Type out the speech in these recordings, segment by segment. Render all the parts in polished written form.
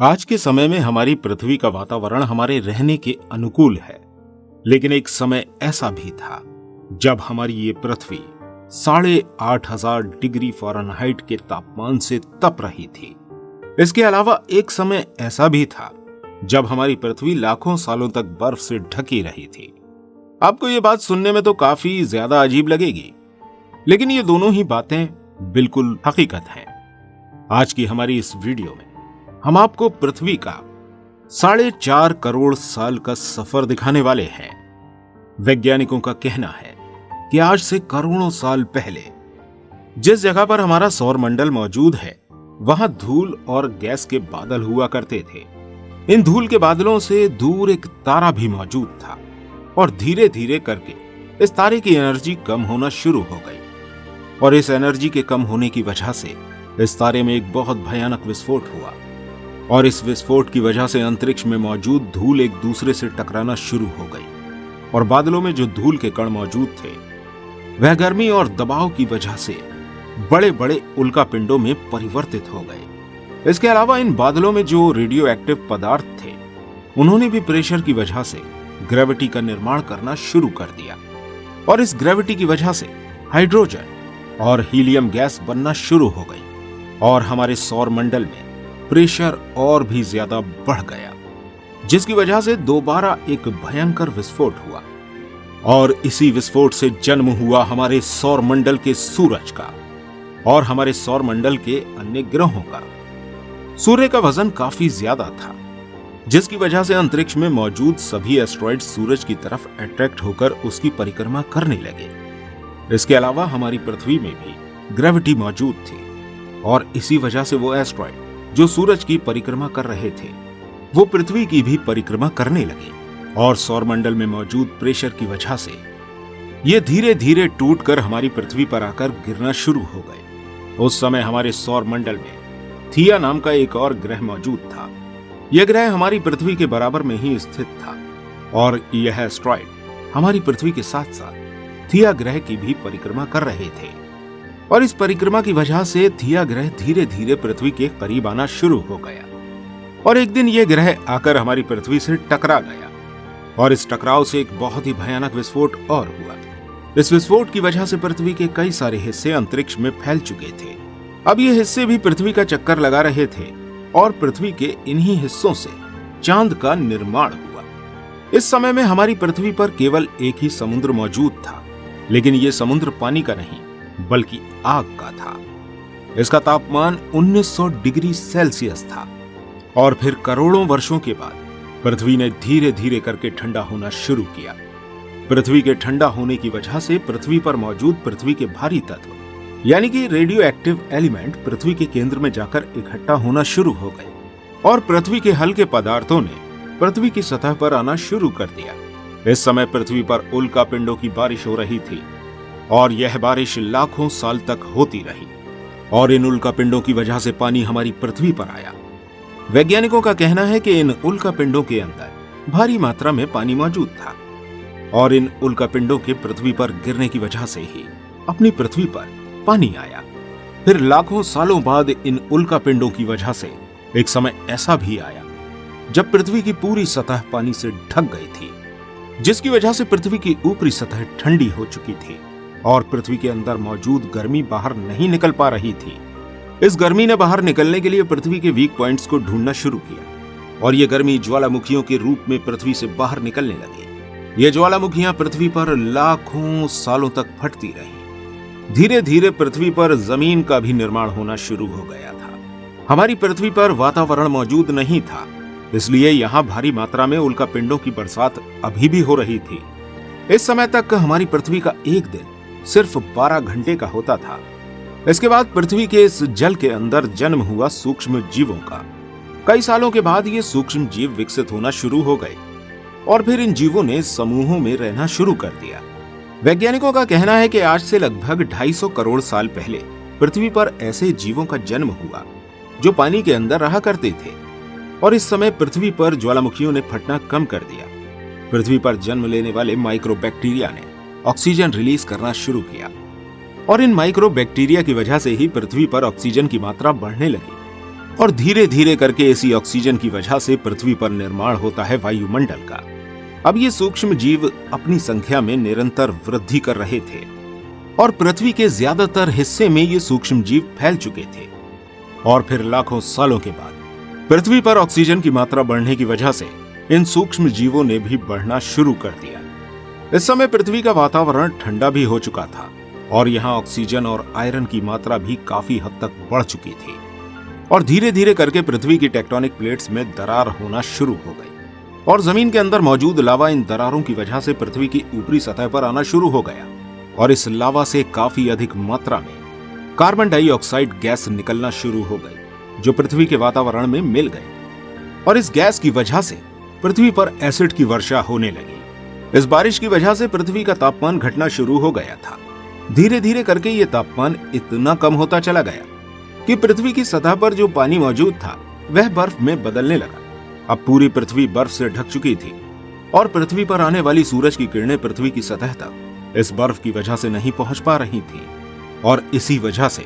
आज के समय में हमारी पृथ्वी का वातावरण हमारे रहने के अनुकूल है, लेकिन एक समय ऐसा भी था जब हमारी ये पृथ्वी 8,500 डिग्री फ़ारेनहाइट के तापमान से तप रही थी। इसके अलावा एक समय ऐसा भी था जब हमारी पृथ्वी लाखों सालों तक बर्फ से ढकी रही थी। आपको ये बात सुनने में तो काफी ज्यादा अजीब लगेगी, लेकिन ये दोनों ही बातें बिल्कुल हकीकत हैं। आज की हमारी इस वीडियो में हम आपको पृथ्वी का 4.5 करोड़ साल का सफर दिखाने वाले हैं। वैज्ञानिकों का कहना है कि आज से करोड़ों साल पहले जिस जगह पर हमारा सौरमंडल मौजूद है, वहां धूल और गैस के बादल हुआ करते थे। इन धूल के बादलों से दूर एक तारा भी मौजूद था और धीरे धीरे करके इस तारे की एनर्जी कम होना शुरू हो गई और इस एनर्जी के कम होने की वजह से इस तारे में एक बहुत भयानक विस्फोट हुआ और इस विस्फोट की वजह से अंतरिक्ष में मौजूद धूल एक दूसरे से टकराना शुरू हो गई और बादलों में जो धूल के कण मौजूद थे वह गर्मी और दबाव की वजह से बड़े बड़े उल्कापिंडों में परिवर्तित हो गए। इसके अलावा इन बादलों में जो रेडियो एक्टिव पदार्थ थे, उन्होंने भी प्रेशर की वजह से ग्रेविटी का निर्माण करना शुरू कर दिया और इस ग्रेविटी की वजह से हाइड्रोजन और हीलियम गैस बनना शुरू हो गई और हमारे सौरमंडल में प्रेशर और भी ज्यादा बढ़ गया, जिसकी वजह से दोबारा एक भयंकर विस्फोट हुआ और इसी विस्फोट से जन्म हुआ हमारे सौरमंडल के सूरज का और हमारे सौरमंडल के अन्य ग्रहों का। सूर्य का वजन काफी ज्यादा था, जिसकी वजह से अंतरिक्ष में मौजूद सभी एस्ट्रॉइड सूरज की तरफ अट्रैक्ट होकर उसकी परिक्रमा करने लगे। इसके अलावा हमारी पृथ्वी में भी ग्रेविटी मौजूद थी और इसी वजह से वो एस्ट्रॉइड जो सूरज की परिक्रमा कर रहे थे वो पृथ्वी की भी परिक्रमा करने लगे और सौरमंडल में मौजूद प्रेशर की वजह से ये धीरे धीरे टूटकर हमारी पृथ्वी पर आकर गिरना शुरू हो गए। उस समय हमारे सौरमंडल में थिया नाम का एक और ग्रह मौजूद था। यह ग्रह हमारी पृथ्वी के बराबर में ही स्थित था और यह एस्ट्रॉइड हमारी पृथ्वी के साथ साथ थिया ग्रह की भी परिक्रमा कर रहे थे और इस परिक्रमा की वजह से थिया ग्रह धीरे धीरे पृथ्वी के करीब आना शुरू हो गया और एक दिन यह ग्रह आकर हमारी पृथ्वी से टकरा गया और इस टकराव से एक बहुत ही भयानक विस्फोट और हुआ। इस विस्फोट की वजह से पृथ्वी के कई सारे हिस्से अंतरिक्ष में फैल चुके थे। अब ये हिस्से भी पृथ्वी का चक्कर लगा रहे थे और पृथ्वी के इन्हीं हिस्सों से चांद का निर्माण हुआ। इस समय में हमारी पृथ्वी पर केवल एक ही समुद्र मौजूद था, लेकिन यह समुद्र पानी का नहीं बल्कि आग का था। इसका तापमान 1900 डिग्री सेल्सियस था और फिर करोड़ों वर्षों के बाद पृथ्वी ने धीरे धीरे करके ठंडा होना शुरू किया। पृथ्वी के ठंडा होने की वजह से पृथ्वी पर मौजूद पृथ्वी के भारी तत्व यानी कि रेडियो एक्टिव एलिमेंट पृथ्वी के केंद्र में जाकर इकट्ठा होना शुरू हो गए और पृथ्वी के हल्के पदार्थों ने पृथ्वी की सतह पर आना शुरू कर दिया। इस समय पृथ्वी पर उल्कापिंडों की बारिश हो रही थी और यह बारिश लाखों साल तक होती रही और इन उल्कापिंडों की वजह से पानी हमारी पृथ्वी पर आया। वैज्ञानिकों का कहना है कि इन उल्कापिंडों के अंदर भारी मात्रा में पानी मौजूद था और इन उल्कापिंडों के पृथ्वी पर गिरने की वजह से ही अपनी पृथ्वी पर पानी आया। फिर लाखों सालों बाद इन उल्कापिंडों की वजह से एक समय ऐसा भी आया जब पृथ्वी की पूरी सतह पानी से ढक गई थी, जिसकी वजह से पृथ्वी की ऊपरी सतह ठंडी हो चुकी थी और पृथ्वी के अंदर मौजूद गर्मी बाहर नहीं निकल पा रही थी। इस गर्मी ने बाहर निकलने के लिए पृथ्वी के वीक पॉइंट्स को ढूंढना शुरू किया और ये गर्मी ज्वालामुखियों के रूप में पृथ्वी से बाहर निकलने लगी। ये ज्वालामुखियां पृथ्वी पर लाखों सालों तक फटती रही। धीरे धीरे पृथ्वी पर जमीन का भी निर्माण होना शुरू हो गया था। हमारी पृथ्वी पर वातावरण मौजूद नहीं था, इसलिए यहाँ भारी मात्रा में उल्कापिंडों की बरसात अभी भी हो रही थी। इस समय तक हमारी पृथ्वी का एक दिन सिर्फ 12 घंटे का होता था। इसके बाद पृथ्वी के इस जल के अंदर जन्म हुआ सूक्ष्म जीवों का। कई सालों के बाद ये सूक्ष्म जीव विकसित होना शुरू हो गए और फिर इन जीवों ने समूहों में रहना शुरू कर दिया। वैज्ञानिकों का कहना है कि आज से लगभग 250 करोड़ साल पहले पृथ्वी पर ऐसे जीवों का जन्म हुआ जो पानी के अंदर रहा करते थे और इस समय पृथ्वी पर ज्वालामुखियों ने फटना कम कर दिया। पृथ्वी पर जन्म लेने वाले माइक्रोबैक्टीरिया ने ऑक्सीजन रिलीज करना शुरू किया और इन माइक्रो बैक्टीरिया की वजह से ही पृथ्वी पर ऑक्सीजन की मात्रा बढ़ने लगी और धीरे धीरे करके इसी ऑक्सीजन की वजह से पृथ्वी पर निर्माण होता है वायुमंडल का। अब ये सूक्ष्म जीव अपनी संख्या में निरंतर वृद्धि कर रहे थे और पृथ्वी के ज्यादातर हिस्से में ये सूक्ष्म जीव फैल चुके थे। और फिर लाखों सालों के बाद पृथ्वी पर ऑक्सीजन की मात्रा बढ़ने की वजह से इन सूक्ष्म जीवों ने भी बढ़ना शुरू कर दिया। इस समय पृथ्वी का वातावरण ठंडा भी हो चुका था और यहाँ ऑक्सीजन और आयरन की मात्रा भी काफी हद तक बढ़ चुकी थी और धीरे धीरे करके पृथ्वी की टेक्टोनिक प्लेट्स में दरार होना शुरू हो गई और जमीन के अंदर मौजूद लावा इन दरारों की वजह से पृथ्वी की ऊपरी सतह पर आना शुरू हो गया और इस लावा से काफी अधिक मात्रा में कार्बन डाइऑक्साइड गैस निकलना शुरू हो गई जो पृथ्वी के वातावरण में मिल गई और इस गैस की वजह से पृथ्वी पर एसिड की वर्षा होने लगी। इस बारिश की वजह से पृथ्वी का तापमान घटना शुरू हो गया था। धीरे धीरे करके ये तापमान इतना कम होता चला गया कि पृथ्वी की सतह पर जो पानी मौजूद था वह बर्फ में बदलने लगा। अब पूरी पृथ्वी बर्फ से ढक चुकी थी और पृथ्वी पर आने वाली सूरज की किरणें पृथ्वी की सतह तक इस बर्फ की वजह से नहीं पहुंच पा रही थी और इसी वजह से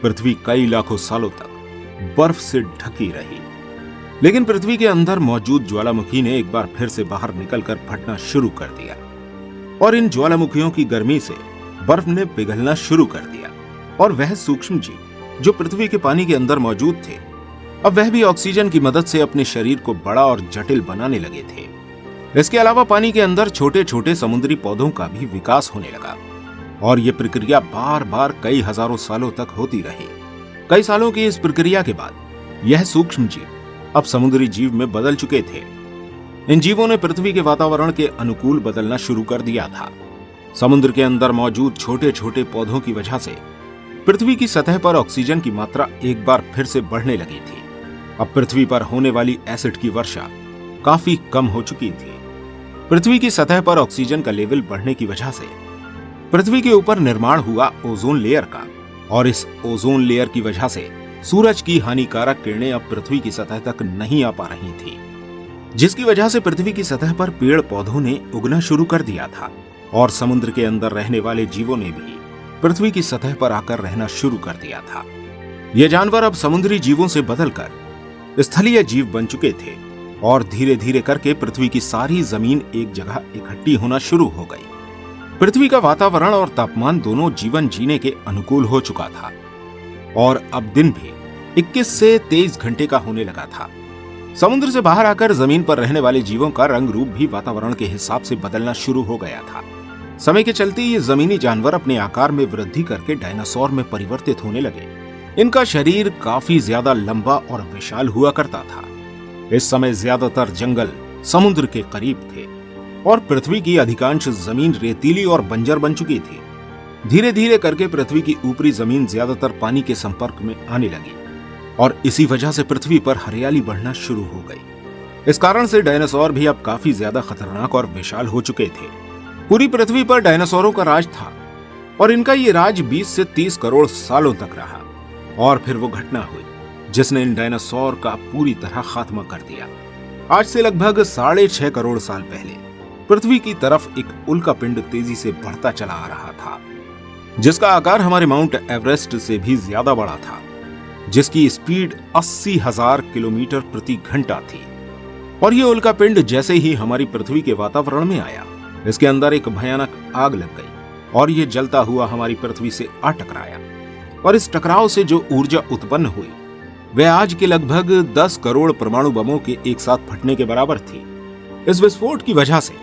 पृथ्वी कई लाखों सालों तक बर्फ से ढकी रही। लेकिन पृथ्वी के अंदर मौजूद ज्वालामुखी ने एक बार फिर से बाहर निकलकर फटना शुरू कर दिया और इन ज्वालामुखियों की गर्मी से बर्फ ने पिघलना शुरू कर दिया और वह सूक्ष्म जीव जो पृथ्वी के पानी के अंदर मौजूद थे अब वह भी ऑक्सीजन की मदद से अपने शरीर को बड़ा और जटिल बनाने लगे थे। इसके अलावा पानी के अंदर छोटे छोटे समुद्री पौधों का भी विकास होने लगा और यह प्रक्रिया बार बार कई हजारों सालों तक होती रही। कई सालों की इस प्रक्रिया के बाद यह सूक्ष्म जीव अब समुद्री जीव में बदल चुके थे। इन जीवों ने पृथ्वी के वातावरण के अनुकूल बदलना शुरू कर दिया था। समुद्र के अंदर मौजूद छोटे छोटे पौधों की वजह से पृथ्वी की सतह पर ऑक्सीजन की मात्रा एक बार फिर से बढ़ने लगी थी। अब पृथ्वी पर होने वाली एसिड की वर्षा काफी कम हो चुकी थी। पृथ्वी की सतह पर ऑक्सीजन का लेवल बढ़ने की वजह से पृथ्वी के ऊपर निर्माण हुआ ओजोन लेयर का और इस ओजोन लेयर की वजह से सूरज की हानिकारक किरणें अब पृथ्वी की सतह तक नहीं आ पा रही थी, जिसकी वजह से पृथ्वी की सतह पर पेड़ पौधों ने उगना शुरू कर दिया था और समुद्र के अंदर रहने वाले जीवों ने भी पृथ्वी की सतह पर आकर रहना शुरू कर दिया था। ये जानवर अब समुद्री जीवों से बदलकर स्थलीय जीव बन चुके थे और धीरे धीरे करके पृथ्वी की सारी जमीन एक जगह इकट्ठी होना शुरू हो गई। पृथ्वी का वातावरण और तापमान दोनों जीवन जीने के अनुकूल हो चुका था और अब दिन भी 21 से 23 घंटे का होने लगा था। समुद्र से बाहर आकर जमीन पर रहने वाले जीवों का रंग रूप भी वातावरण के हिसाब से बदलना शुरू हो गया था। समय के चलते ये जमीनी जानवर अपने आकार में वृद्धि करके डायनासोर में परिवर्तित होने लगे। इनका शरीर काफी ज्यादा लंबा और विशाल हुआ करता था। इस समय ज्यादातर जंगल समुद्र के करीब थे और पृथ्वी की अधिकांश जमीन रेतीली और बंजर बन चुकी थी। धीरे धीरे करके पृथ्वी की ऊपरी जमीन ज्यादातर पानी के संपर्क में आने लगी और इसी वजह से पृथ्वी पर हरियाली बढ़ना शुरू हो गई। इस कारण से डायनासोर भी अब काफी ज्यादा खतरनाक और विशाल हो चुके थे। पूरी पृथ्वी पर डायनासोरों का राज था और इनका ये राज 20 से 30 करोड़ सालों तक रहा और फिर वो घटना हुई जिसने इन डायनासोर का पूरी तरह खात्मा कर दिया। आज से लगभग 6.5 करोड़ साल पहले पृथ्वी की तरफ एक उल्कापिंड तेजी से बढ़ता चला आ रहा था, जिसका आकार हमारे माउंट एवरेस्ट से भी ज्यादा बड़ा था, जिसकी स्पीड 80,000 किलोमीटर प्रति घंटा थी। और ये उल्कापिंड जैसे ही हमारी पृथ्वी के वातावरण में आया, इसके अंदर एक भयानक आग लग गई और ये जलता हुआ हमारी पृथ्वी से आ टकराया और इस टकराव से जो ऊर्जा उत्पन्न हुई वह आज के लगभग 10 करोड़ परमाणु बमों के एक साथ फटने के बराबर थी। इस विस्फोट की वजह से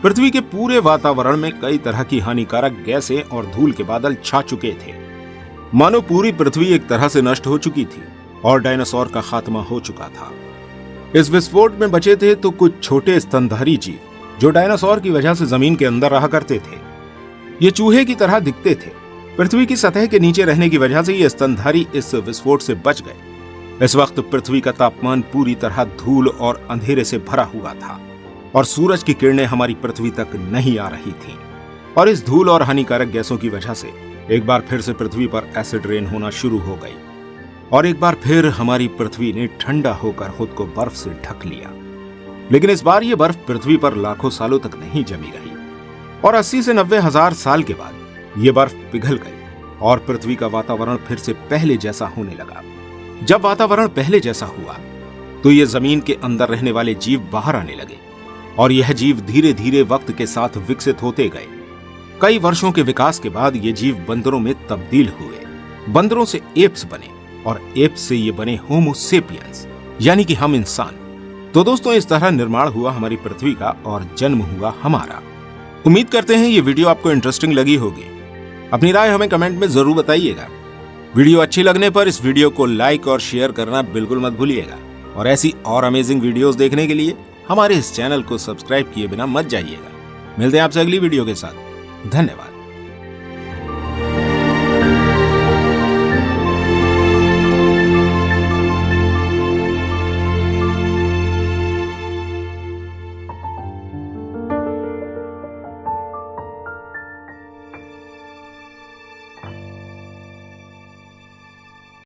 पृथ्वी के पूरे वातावरण में कई तरह की हानिकारक गैसें और धूल के बादल छा चुके थे। मानो पूरी पृथ्वी एक तरह से नष्ट हो चुकी थी और डायनासोर का खात्मा हो चुका था। इस विस्फोट में बचे थे तो कुछ छोटे स्तनधारी जीव जो डायनासोर की वजह से जमीन के अंदर रहा करते थे। ये चूहे की तरह दिखते थे। पृथ्वी की सतह के नीचे रहने की वजह से ये स्तनधारी इस विस्फोट से बच गए। इस वक्त पृथ्वी का तापमान पूरी तरह धूल और अंधेरे से भरा हुआ था और सूरज की किरणें हमारी पृथ्वी तक नहीं आ रही थी और इस धूल और हानिकारक गैसों की वजह से एक बार फिर से पृथ्वी पर एसिड रेन होना शुरू हो गई और एक बार फिर हमारी पृथ्वी ने ठंडा होकर खुद को बर्फ से ढक लिया। लेकिन इस बार यह बर्फ पृथ्वी पर लाखों सालों तक नहीं जमी रही और 80 से 90 हजार साल के बाद यह बर्फ पिघल गई और पृथ्वी का वातावरण फिर से पहले जैसा होने लगा। जब वातावरण पहले जैसा हुआ तो ये जमीन के अंदर रहने वाले जीव बाहर आने लगे और यह जीव धीरे धीरे वक्त के साथ विकसित होते गए। कई वर्षों के विकास के बाद ये जीव बंदरों में तब्दील हुए। बंदरों से एप्स बने और एप्स से ये बने होमो सेपियंस, यानी कि हम इंसान। तो दोस्तों, इस तरह निर्माण हुआ हमारी पृथ्वी का और जन्म हुआ हमारा। उम्मीद करते हैं ये वीडियो आपको इंटरेस्टिंग लगी होगी। अपनी राय हमें कमेंट में जरूर बताइएगा। वीडियो अच्छी लगने पर इस वीडियो को लाइक और शेयर करना बिल्कुल मत भूलिएगा और ऐसी और अमेजिंग वीडियोस देखने के लिए हमारे इस चैनल को सब्सक्राइब किए बिना मत जाइएगा। मिलते हैं आपसे अगली वीडियो के साथ। धन्यवाद।